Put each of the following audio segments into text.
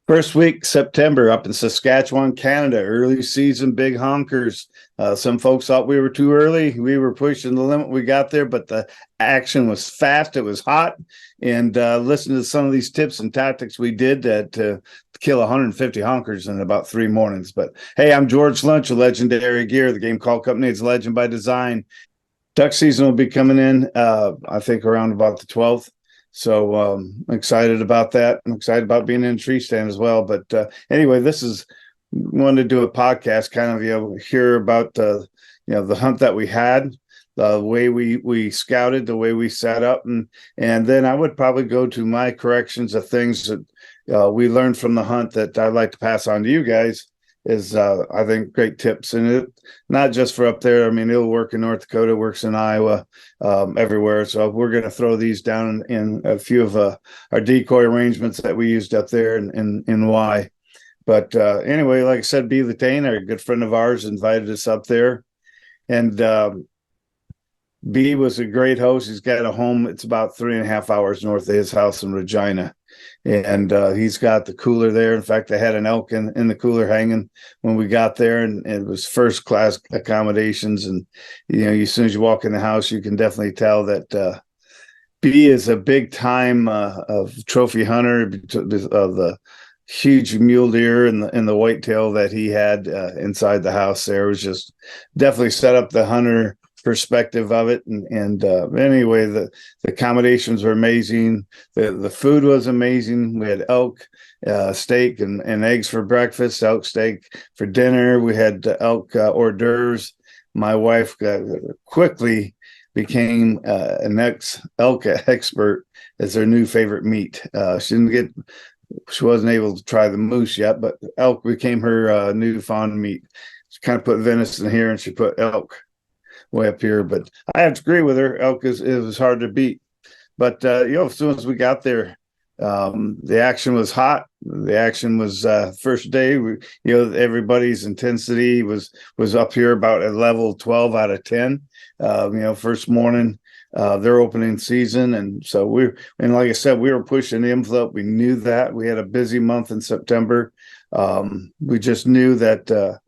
First week, September, up in Saskatchewan, Canada, early season big honkers. Some folks thought we were too early. We were pushing the limit. We got there, but the action was fast. It was hot. And listen to some of these tips and tactics we did to kill 150 honkers in about 3 mornings. But hey, I'm George Lynch of Legendary Gear. The game call company is Legend by Design. Duck season will be coming in, I think, around about the 12th. So I'm excited about that. I'm excited about being in a tree stand as well. But anyway, this is wanted to do a podcast, kind of hear about the hunt that we had, the way we scouted, the way we set up, and then I would probably go to my corrections of things that we learned from the hunt that I'd like to pass on to you guys. Is I think great tips, and it not just for up there. I mean, it'll work in North Dakota, works in Iowa, everywhere. So we're going to throw these down in a few of our decoy arrangements that we used up there in Y. But anyway, like I said, B. Latane, a good friend of ours, invited us up there, and B was a great host. He's got a home. It's about 3.5 hours north of his house in Regina. And he's got the cooler there. In fact, I had an elk in the cooler hanging when we got there, and it was first class accommodations. And as soon as you walk in the house, you can definitely tell that B is a big time of trophy hunter of the huge mule deer and the whitetail that he had inside the house. There was just definitely set up the hunter perspective of it, and anyway, the accommodations were amazing. The food was amazing. We had elk steak and eggs for breakfast, elk steak for dinner. We had elk hors d'oeuvres. My wife quickly became an elk expert as her new favorite meat. She wasn't able to try the moose yet, but elk became her new fond meat. She kind of put venison here, and she put elk way up here. But I have to agree with her. Elk is hard to beat. But as soon as we got there, the action was hot. The action was first day. Everybody's intensity was up here about a level 12 out of 10. First morning, their opening season, and so like I said, we were pushing the envelope. We knew that we had a busy month in September. We just knew that.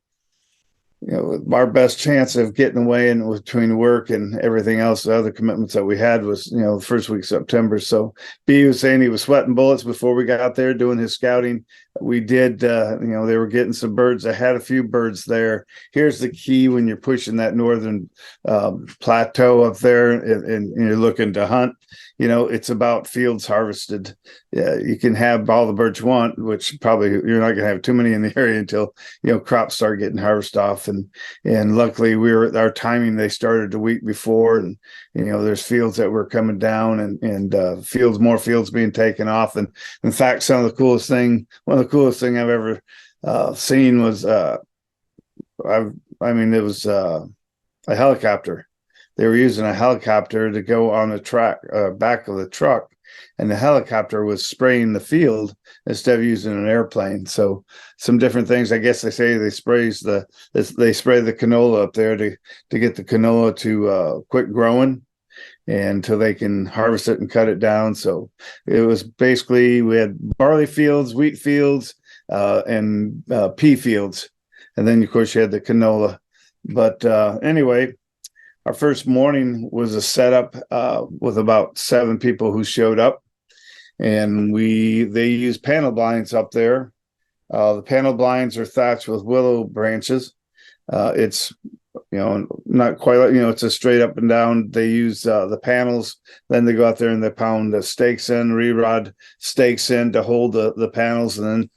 Our best chance of getting away and between work and everything else, the other commitments that we had was, the first week of September. So B was saying he was sweating bullets before we got out there doing his scouting. We did, they were getting some birds. I had a few birds there. Here's the key when you're pushing that northern plateau up there and you're looking to hunt. It's about fields harvested. Yeah, you can have all the birds you want, which probably you're not going to have too many in the area until crops start getting harvested off. And luckily our timing. They started the week before, and there's fields that were coming down and more fields being taken off. And in fact, one of the coolest thing I've ever seen was it was a helicopter. They were using a helicopter to go on the track, back of the truck, and the helicopter was spraying the field instead of using an airplane. So some different things. I guess they say they spray the canola up there to get the canola to quit growing and until they can harvest it and cut it down. So it was basically, we had barley fields, wheat fields, and pea fields, and then of course you had the canola. But anyway, our first morning was a setup with about 7 people who showed up, and they use panel blinds up there. The panel blinds are thatched with willow branches. It's not quite like, it's a straight up and down. They use the panels, then they go out there and they pound the stakes in, re-rod stakes in to hold the panels, and then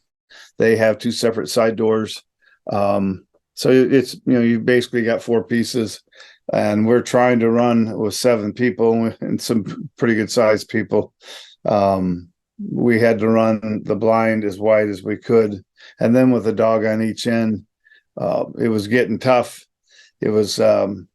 they have 2 separate side doors. So it's, you've basically got 4 pieces. And we're trying to run with 7 people and some pretty good sized people. We had to run the blind as wide as we could. And then with a dog on each end, it was getting tough. It was, in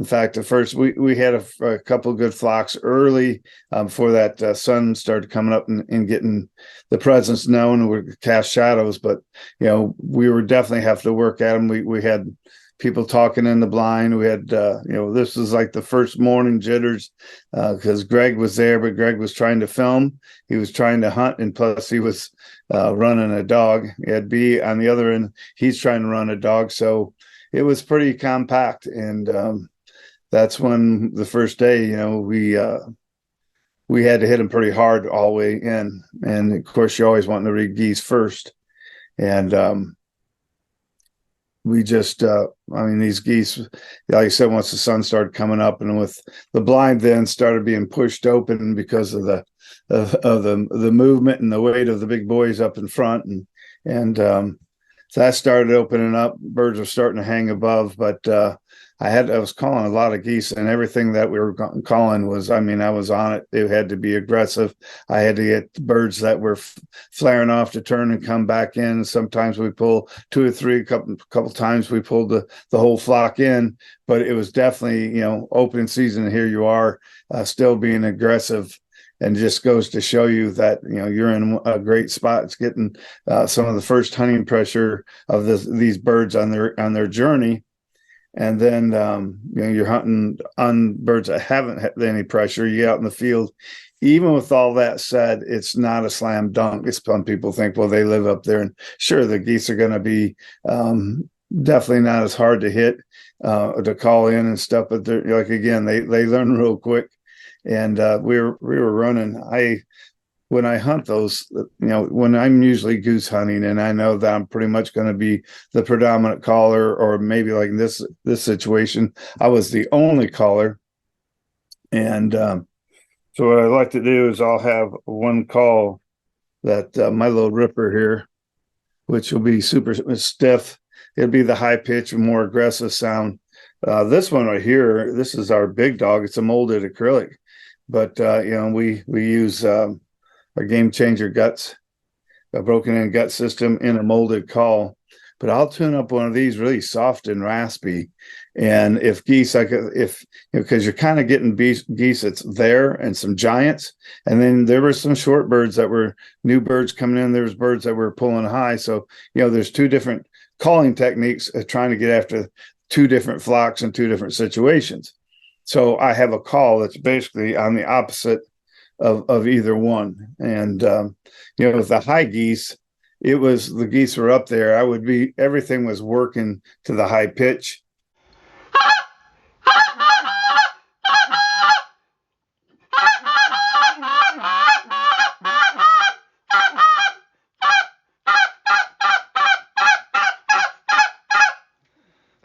fact, at first we had a couple of good flocks early before that sun started coming up and getting the presence known. We cast shadows, but we were definitely have to work at them. We had people talking in the blind. We had, this was like the first morning jitters because Greg was there, but Greg was trying to film. He was trying to hunt, and plus he was running a dog. He had B on the other end. He's trying to run a dog. So it was pretty compact. And that's when the first day, we had to hit him pretty hard all the way in. And of course, you always want to read geese first. And we just, these geese, like I said, once the sun started coming up, and with the blind then started being pushed open because of the movement and the weight of the big boys up in front, and so that started opening up. Birds were starting to hang above, but I was calling a lot of geese, and everything that we were calling was, I was on it. It had to be aggressive. I had to get birds that were flaring off to turn and come back in. Sometimes we pull 2 or 3, a couple times we pulled the whole flock in, but it was definitely, opening season. Here you are, still being aggressive. And just goes to show you that, you're in a great spot. It's getting some of the first hunting pressure of these birds on their journey. And then, you're hunting on birds that haven't had any pressure. You get out in the field. Even with all that said, it's not a slam dunk. Some people think, well, they live up there. And sure, the geese are going to be definitely not as hard to hit, to call in and stuff. But they're like, again, they learn real quick. And we were running. When I hunt those, when I'm usually goose hunting, and I know that I'm pretty much going to be the predominant caller, or maybe like in this situation, I was the only caller. And so what I like to do is I'll have one call that my little ripper here, which will be super stiff. It'll be the high pitch and more aggressive sound. This one right here, this is our big dog. It's a molded acrylic. But we use our Game Changer guts, a broken in gut system in a molded call. But I'll tune up one of these really soft and raspy. And if geese, because you're kind of getting geese that's there, and some giants, and then there were some short birds that were new birds coming in. There was birds that were pulling high. So there's 2 different calling techniques trying to get after 2 different flocks in 2 different situations. So I have a call that's basically on the opposite of either one. And, with the high geese, the geese were up there. Everything was working to the high pitch.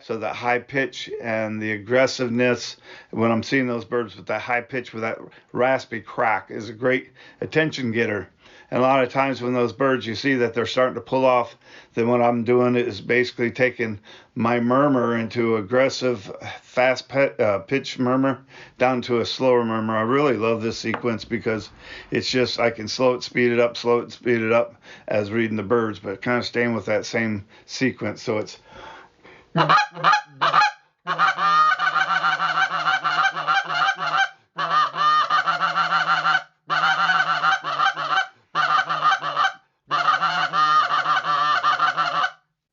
So that high pitch and the aggressiveness, when I'm seeing those birds with that high pitch, with that raspy crack, is a great attention getter. And a lot of times when those birds, you see that they're starting to pull off, then what I'm doing is basically taking my murmur into aggressive, fast pitch murmur down to a slower murmur. I really love this sequence because it's just, I can slow it, speed it up as reading the birds, but kind of staying with that same sequence. So it's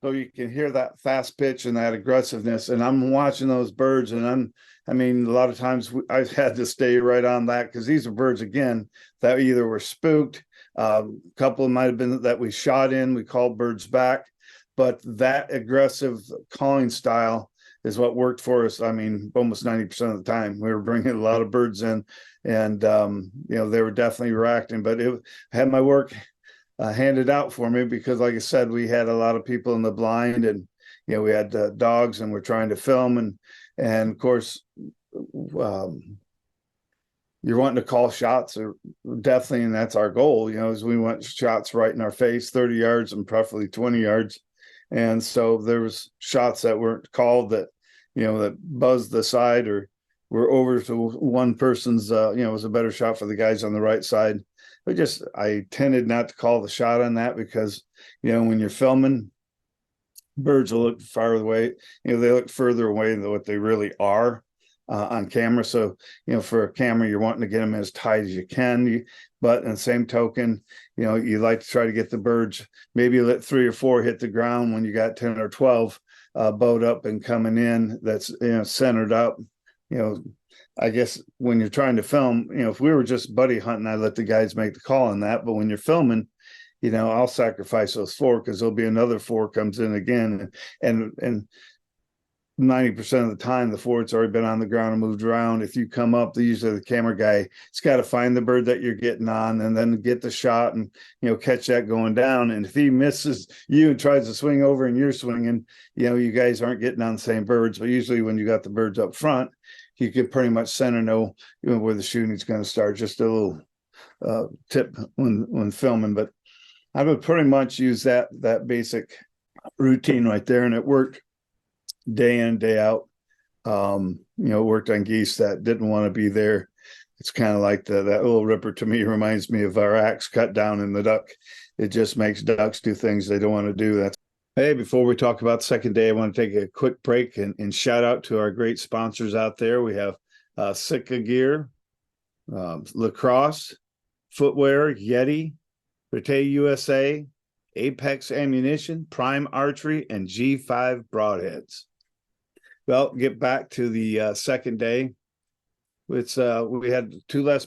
so you can hear that fast pitch and that aggressiveness. And I'm watching those birds, and a lot of times I've had to stay right on that, because these are birds, again, that either were spooked. A couple might have been that we shot in, we called birds back. But that aggressive calling style is what worked for us. Almost 90% of the time, we were bringing a lot of birds in, and they were definitely reacting. But I had my work handed out for me because, like I said, we had a lot of people in the blind, and we had dogs, and we're trying to film, and of course, you're wanting to call shots, or definitely, and that's our goal. Is we want shots right in our face, 30 yards and preferably 20 yards. And so there was shots that weren't called that, that buzzed the side, or were over to one person's, was a better shot for the guys on the right side. I tended not to call the shot on that because, when you're filming, birds will look far away. They look further away than what they really are on camera. So, for a camera, you're wanting to get them as tight as you can. But in the same token, you like to try to get the birds, maybe let 3 or 4 hit the ground when you got 10 or 12, boat up and coming in that's, centered up. I guess when you're trying to film, if we were just buddy hunting, I'd let the guys make the call on that. But when you're filming, I'll sacrifice those four because there'll be another four comes in again, and 90% of the time the forward's already been on the ground and moved around. If you come up, usually the camera guy, he's got to find the bird that you're getting on and then get the shot and catch that going down. And if he misses you and tries to swing over and you're swinging, you guys aren't getting on the same birds. But usually when you got the birds up front, you can pretty much center know where the shooting's going to start. Just a little tip when filming. But I would pretty much use that basic routine right there, and it worked day in, day out. Worked on geese that didn't want to be there. It's kind of like that little ripper to me reminds me of our axe cut down in the duck. It just makes ducks do things they don't want to do. Hey, before we talk about the second day, I want to take a quick break and shout out to our great sponsors out there. We have SITKA gear, LACROSSE, Footwear, YETI, RETAY USA, Apex Ammunition, Prime Archery, and G5 Broadheads. Well, get back to the second day. It's we had two less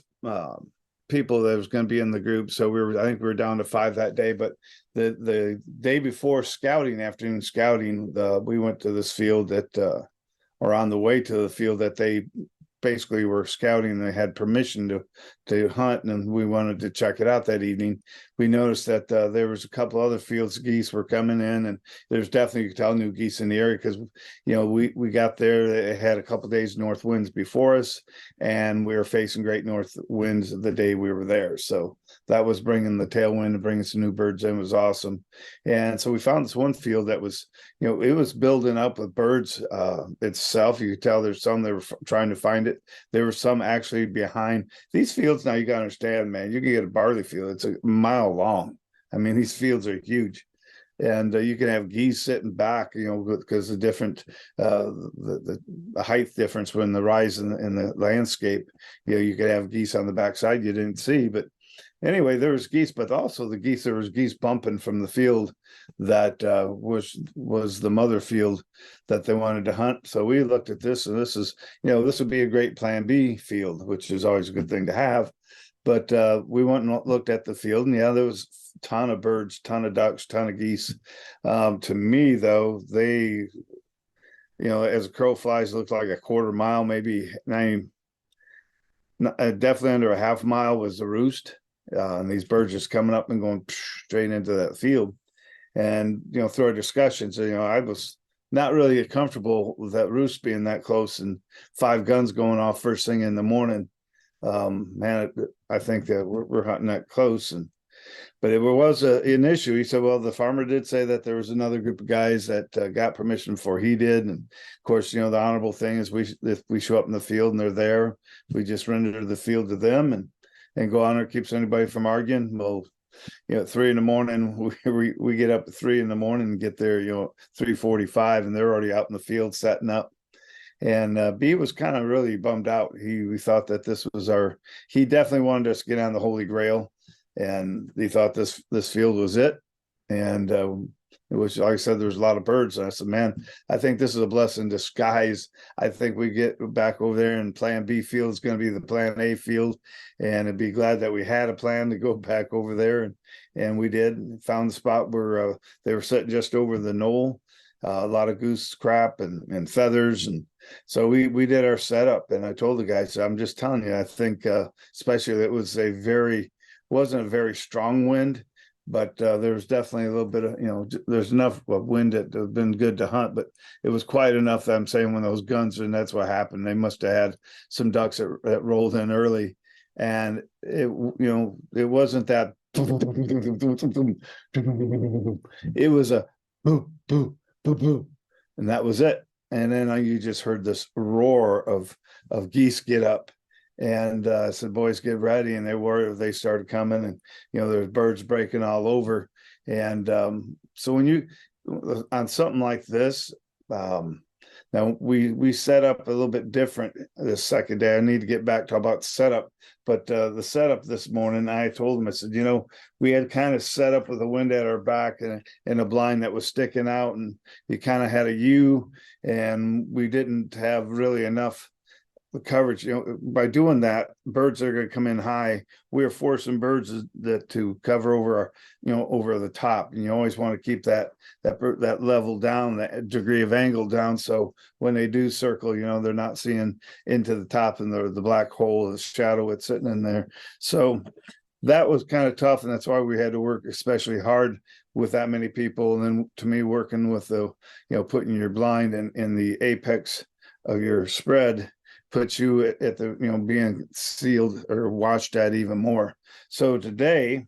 people that was going to be in the group, so I think we were down to 5 that day. But the day before scouting, afternoon scouting, we went to this field that, or on the way to the field that they basically were scouting, and they had permission to hunt, and we wanted to check it out that evening. We noticed that there was a couple other fields geese were coming in, and there's definitely, you could tell, new geese in the area because we got there. They had a couple of days north winds before us, and we were facing great north winds the day we were there. So that was bringing the tailwind and bringing some new birds in. It was awesome. And so we found this one field that was, it was building up with birds itself. You could tell there's some that were trying to find it. There were some actually behind these fields. Now you got to understand, man, you can get a barley field. It's a mile long. I mean, these fields are huge. And you can have geese sitting back, because the different, the height difference when the rise in the landscape, you could have geese on the backside you didn't see. But anyway, there was geese, but also there was geese bumping from the field that was the mother field that they wanted to hunt. So we looked at this, and this is, this would be a great plan B field, which is always a good thing to have. But we went and looked at the field, and there was a ton of birds, ton of ducks, ton of geese. To me, though, they, as a crow flies, looked like a quarter mile, maybe definitely under a half mile was the roost. And these birds just coming up and going straight into that field. And, through our discussions, I was not really comfortable with that roost being that close and 5 guns going off first thing in the morning. Man, I think that we're hunting that close. But it was an issue. He said, well, the farmer did say that there was another group of guys that got permission before he did. And of course, the honorable thing is if we show up in the field and they're there, we just render the field to them and go on there, keeps anybody from arguing. Well, at 3 in the morning, we get up at 3 in the morning and get there, 3:45, and they're already out in the field setting up. And B was kind of really bummed out. We thought that this was he definitely wanted us to get on the Holy Grail, and he thought this field was it. And it was, like I said, there was a lot of birds. And I said, man, I think this is a blessing in disguise. I think we get back over there, and plan B field is going to be the plan A field. And I'd be glad that we had a plan to go back over there. And we did, found the spot where they were sitting just over the knoll. A lot of goose crap and feathers. And so we did our setup, and I told the guys, I'm just telling you, I think especially it was wasn't a very strong wind, but there was definitely a little bit of, there's enough of wind that have been good to hunt, but it was quiet enough that I'm saying when those guns, and that's what happened. They must have had some ducks that rolled in early, and it wasn't that, it was a boo, boo, boo, boo, and that was it. And then you just heard this roar of geese get up. And I said, boys, get ready. And they started coming, and, there's birds breaking all over. And so when on something like this, Now we set up a little bit different this second day. I need to get back to about setup, but the setup this morning, I told him, I said, we had kind of set up with the wind at our back and a blind that was sticking out, and you kind of had a U, and we didn't have really enough the coverage. By doing that, birds are going to come in high. We're forcing birds that to cover over over the top, and you always want to keep that level down, that degree of angle down, so when they do circle, they're not seeing into the top and the black hole, the shadow it's sitting in there. So that was kind of tough, and that's why we had to work especially hard with that many people. And then to me, working with the putting your blind in the apex of your spread puts you at the being sealed or watched at even more. So today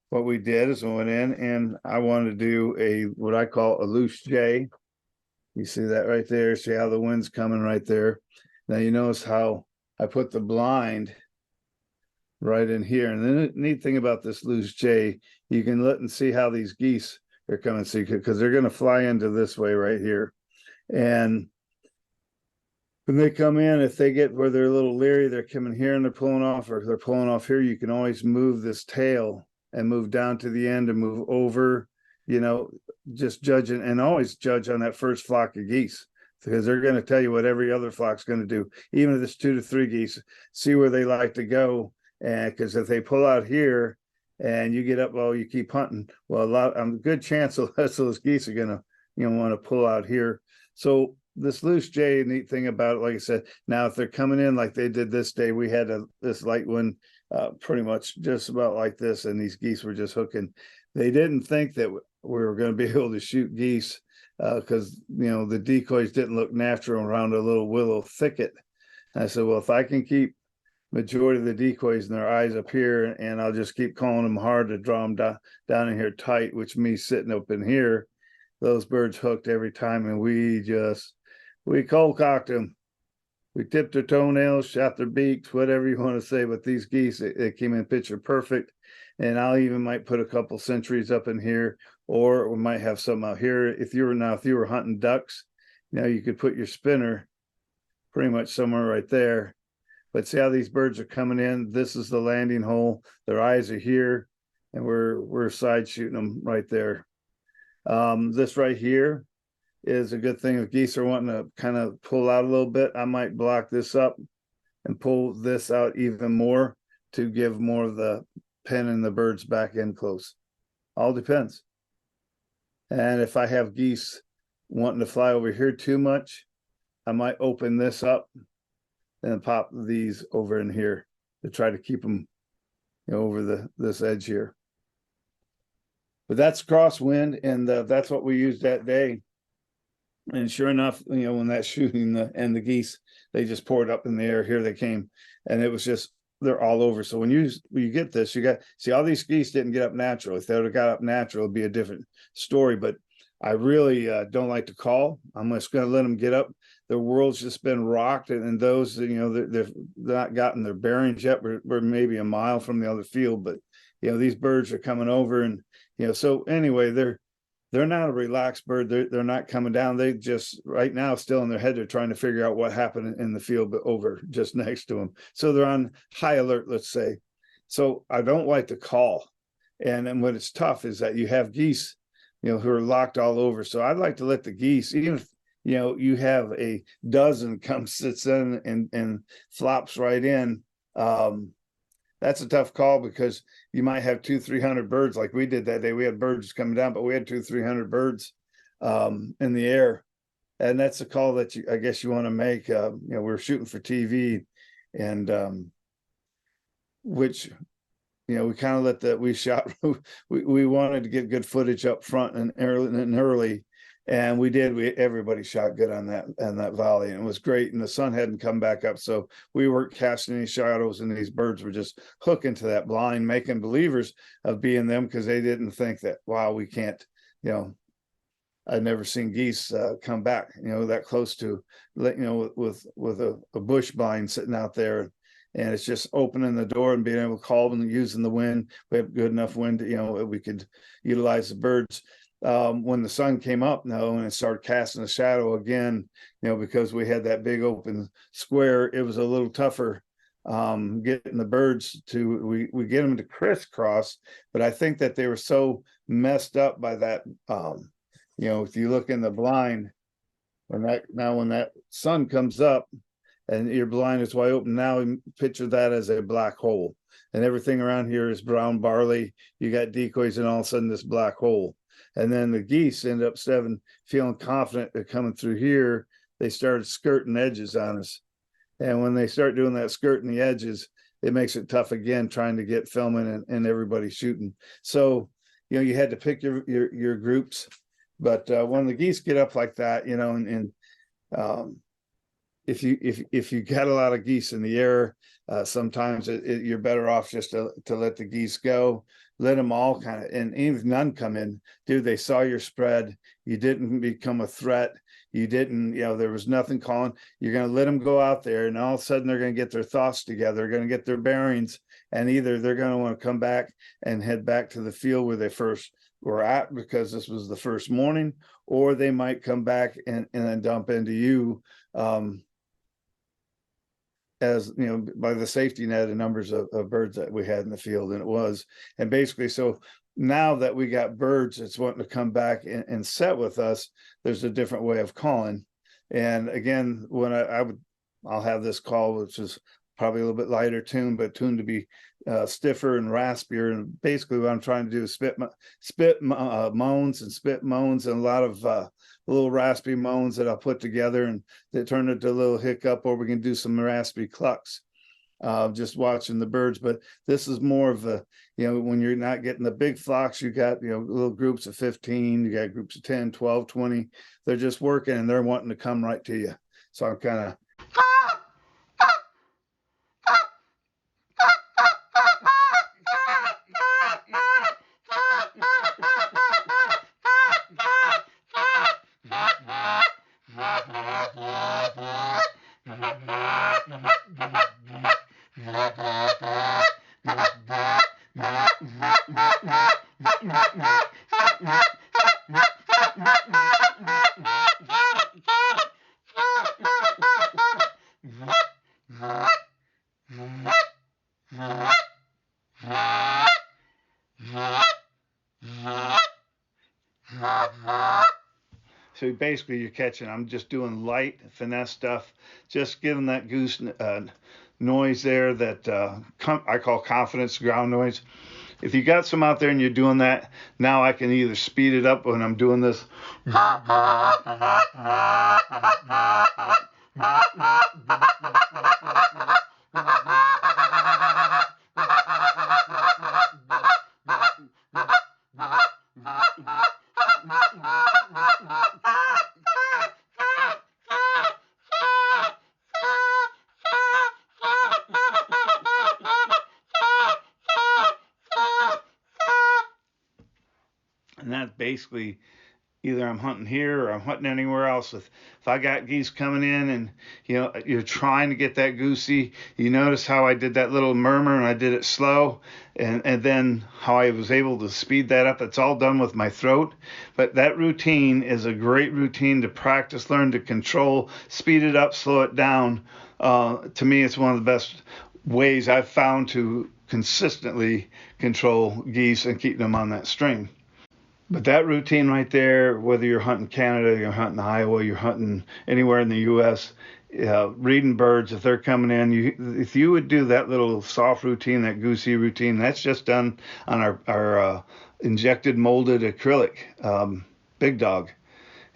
what we did is we went in, and I wanted to do what I call a loose J. You see that right there? See how the wind's coming right there? Now you notice how I put the blind right in here. And the neat thing about this loose J, you can look and see how these geese are coming, see, because they're going to fly into this way right here. And when they come in, if they get where they're a little leery, they're coming here and they're pulling off, or they're pulling off here, you can always move this tail and move down to the end and move over, just judging, and always judge on that first flock of geese, because they're going to tell you what every other flock's going to do. Even if it's 2 to 3 geese, see where they like to go. And because if they pull out here and you get up, you keep hunting, a good chance of those geese are going to, want to pull out here. So this loose J, neat thing about it, like I said, now if they're coming in like they did this day, we had this light wind pretty much just about like this, and these geese were just hooking. They didn't think that we were going to be able to shoot geese because the decoys didn't look natural around a little willow thicket. And I said, well, if I can keep majority of the decoys in their eyes up here, and I'll just keep calling them hard to draw them down in here tight, which me sitting up in here, those birds hooked every time, and we cold cocked them. We tipped their toenails, shot their beaks, whatever you want to say. But these geese, it came in picture perfect. And I'll even might put a couple sentries up in here, or we might have some out here. If you were hunting ducks, you could put your spinner pretty much somewhere right there. But see how these birds are coming in? This is the landing hole. Their eyes are here, and we're side shooting them right there. This right here is a good thing if geese are wanting to kind of pull out a little bit. I might block this up and pull this out even more to give more of the pen and the birds back in close. All depends. And if I have geese wanting to fly over here too much, I might open this up and pop these over in here to try to keep them over this edge here. But that's crosswind, and that's what we used that day. And sure enough, when that shooting and the geese, they just poured up in the air. Here they came, and it was just, they're all over. So when you get this, see all these geese didn't get up natural. If they would have got up natural, it'd be a different story. But I really don't like to call. I'm just going to let them get up. Their world's just been rocked, and those, they've not gotten their bearings yet. We're maybe a mile from the other field, but these birds are coming over, and so anyway, they're not a relaxed bird. They're not coming down. They just right now still in their head, they're trying to figure out what happened in the field, but over just next to them. So they're on high alert, let's say. So I don't like to call, and then what it's tough is that you have geese, who are locked all over. So I'd like to let the geese, even if you have a dozen come sits in and flops right in. That's a tough call, because you might have 200-300 birds like we did that day. We had birds coming down, but we had 200-300 birds in the air, and that's a call that I guess you want to make. We're shooting for TV, and which we kind of let that we shot. we wanted to get good footage up front and early. And we did. Everybody shot good on that volley, and it was great. And the sun hadn't come back up, so we weren't casting any shadows, and these birds were just hooking to that blind, making believers of being them, because they didn't think that, wow, we can't. I'd never seen geese come back, that close to, with a bush blind sitting out there, and it's just opening the door and being able to call them and using the wind. We have good enough wind, we could utilize the birds. when the sun came up, no, and it started casting a shadow again, because we had that big open square, it was a little tougher getting the birds to, we get them to crisscross, but I think that they were so messed up by that, if you look in the blind, when that sun comes up and your blind is wide open, now picture that as a black hole, and everything around here is brown barley. You got decoys, and all of a sudden this black hole. And then the geese end up feeling confident they're coming through here. They started skirting edges on us. And when they start doing that skirting the edges, it makes it tough again, trying to get filming and everybody shooting. So, you had to pick your groups. But when the geese get up like that, if you got a lot of geese in the air, sometimes you're better off just to let the geese go. Let them all kind of, and even if none come in, dude, they saw your spread. You didn't become a threat. You didn't, there was nothing calling. You're going to let them go out there, and all of a sudden they're going to get their thoughts together. They're going to get their bearings, and either they're going to want to come back and head back to the field where they first were at, because this was the first morning, or they might come back and then dump into you, as by the safety net and numbers of birds that we had in the field. And basically, so now that we got birds that's wanting to come back and set with us, there's a different way of calling. And again, when I'll have this call, which is probably a little bit lighter tune, but tuned to be stiffer and raspier. And basically what I'm trying to do is spit moans and a lot of little raspy moans that I'll put together, and they turn into a little hiccup, or we can do some raspy clucks, just watching the birds. But this is more of a, when you're not getting the big flocks, you got, little groups of 15, you got groups of 10, 12, 20. They're just working and they're wanting to come right to you. So I'm kind of, so basically you're catching, I'm just doing light finesse stuff, just giving that goose noise there that I call confidence ground noise. If you got some out there and you're doing that, now I can either speed it up when I'm doing this. And that's basically either I'm hunting here or I'm hunting anywhere else. If I got geese coming in and you're trying to get that goosey, you notice how I did that little murmur and I did it slow, and then how I was able to speed that up. It's all done with my throat, but that routine is a great routine to practice, learn to control, speed it up, slow it down. To me, it's one of the best ways I've found to consistently control geese and keep them on that string. But that routine right there, whether you're hunting Canada, you're hunting Iowa, you're hunting anywhere in the U.S., reading birds, if they're coming in, if you would do that little soft routine, that goosey routine, that's just done on our injected molded acrylic big dog.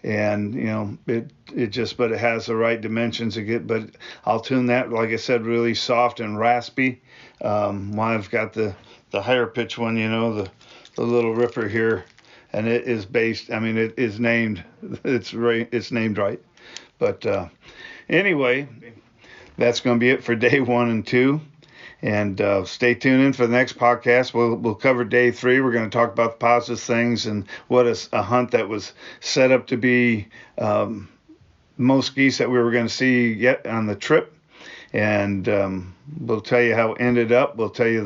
And but it has the right dimensions to get. But I'll tune that, like I said, really soft and raspy. While I've got the higher pitch one, the little ripper here. And it is based, it is named, it's named right. But anyway, that's going to be it for day 1 and 2. And stay tuned in for the next podcast. We'll cover day 3. We're going to talk about the positive things and what is a hunt that was set up to be most geese that we were going to see yet on the trip. And We'll tell you how it ended up. We'll tell you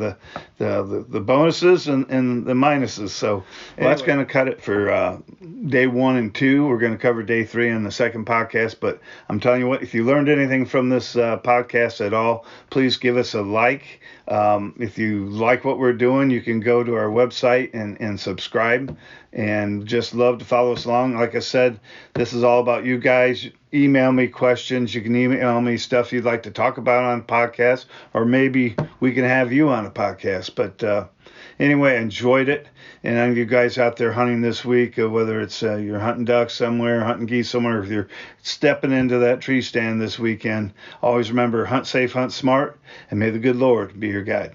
the bonuses and the minuses. So that's going to cut it for day 1 and 2. We're going to cover day 3 in the second podcast. But I'm telling you what, if you learned anything from this podcast at all, please give us a like. If you like what we're doing, you can go to our website and subscribe, and just love to follow us along. Like I said, this is all about you guys. Email me questions. You can email me stuff you'd like to talk about on the podcast, or maybe we can have you on a podcast. But anyway, enjoyed it. And any of you guys out there hunting this week, whether it's you're hunting ducks somewhere, hunting geese somewhere, if you're stepping into that tree stand this weekend, always remember, hunt safe, hunt smart, and may the good Lord be your guide.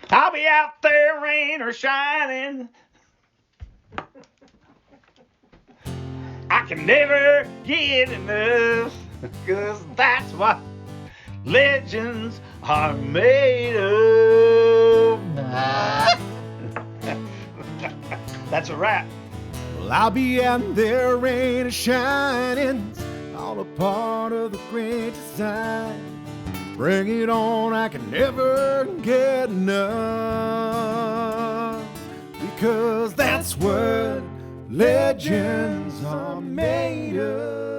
I'll be out there, rain or shining. I can never get enough, because that's what legends are made of. That's a wrap. Well, I'll be out there, rain or shining, all a part of the great design. Bring it on, I can never get enough, because that's what legends are made of.